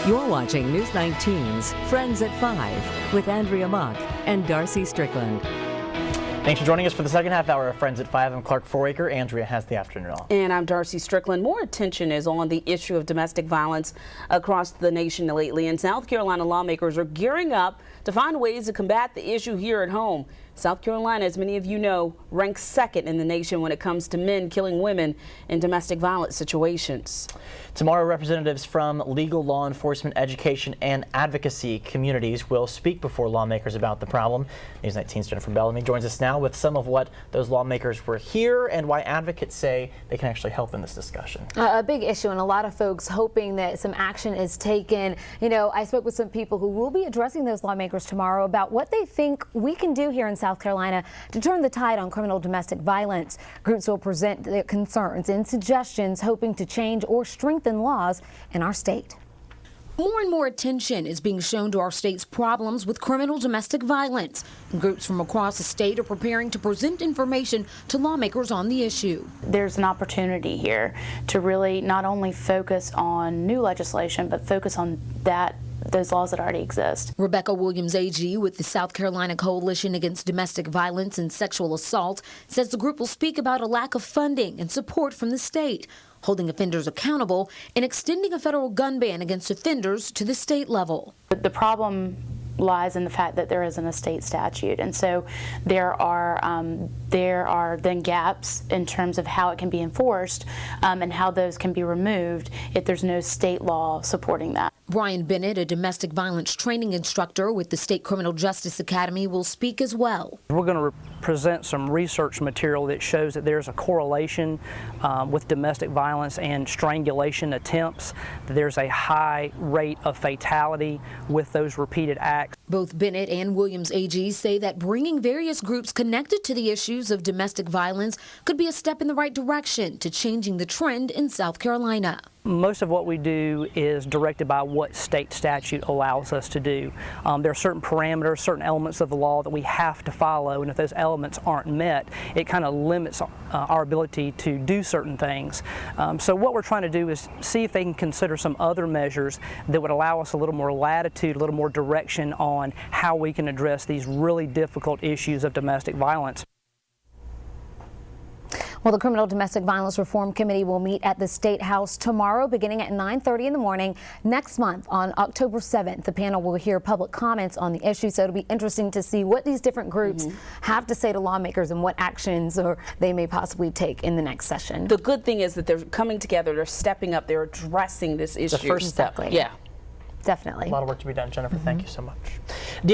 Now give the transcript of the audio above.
You're watching News 19's Friends at 5 with Andrea Mock and Darcy Strickland. Thanks for joining us for the second half hour of Friends at 5. I'm Clark Foraker. Andrea has the afternoon off. And I'm Darcy Strickland. More attention is on the issue of domestic violence across the nation lately. And South Carolina lawmakers are gearing up to find ways to combat the issue here at home. South Carolina, as many of you know, ranks second in the nation when it comes to men killing women in domestic violence situations. Tomorrow, representatives from legal, law enforcement, education, and advocacy communities will speak before lawmakers about the problem. News 19's Jennifer Bellamy joins us now with some of what those lawmakers were here and why advocates say they can actually help in this discussion. A big issue, and a lot of folks hoping that some action is taken. You know, I spoke with some people who will be addressing those lawmakers tomorrow about what they think we can do here in South Carolina to turn the tide on criminal domestic violence. Groups will present their concerns and suggestions, hoping to change or strengthen laws in our state. More and more attention is being shown to our state's problems with criminal domestic violence. Groups from across the state are preparing to present information to lawmakers on the issue. There's an opportunity here to really not only focus on new legislation, but focus on those laws that already exist. Rebecca Williams, AG, with the South Carolina Coalition Against Domestic Violence and Sexual Assault, says the group will speak about a lack of funding and support from the state, holding offenders accountable, and extending a federal gun ban against offenders to the state level. The problem lies in the fact that there isn't a state statute, and so there are then gaps in terms of how it can be enforced and how those can be removed if there's no state law supporting that. Brian Bennett, a domestic violence training instructor with the State Criminal Justice Academy, will speak as well. We're going to present some research material that shows that there's a correlation with domestic violence and strangulation attempts. There's a high rate of fatality with those repeated acts. Both Bennett and Williams AG say that bringing various groups connected to the issues of domestic violence could be a step in the right direction to changing the trend in South Carolina. Most of what we do is directed by what state statute allows us to do. There are certain parameters, certain elements of the law that we have to follow, and if those elements aren't met, it kind of limits our ability to do certain things. So what we're trying to do is see if they can consider some other measures that would allow us a little more latitude, a little more direction on how we can address these really difficult issues of domestic violence. Well, the Criminal Domestic Violence Reform Committee will meet at the State House tomorrow beginning at 9:30 in the morning. Next month, on October 7th, the panel will hear public comments on the issue, so it'll be interesting to see what these different groups have to say to lawmakers and what actions they may possibly take in the next session. The good thing is that they're coming together, they're stepping up, they're addressing this issue. The first step. Yeah. Definitely. A lot of work to be done, Jennifer. Thank you so much.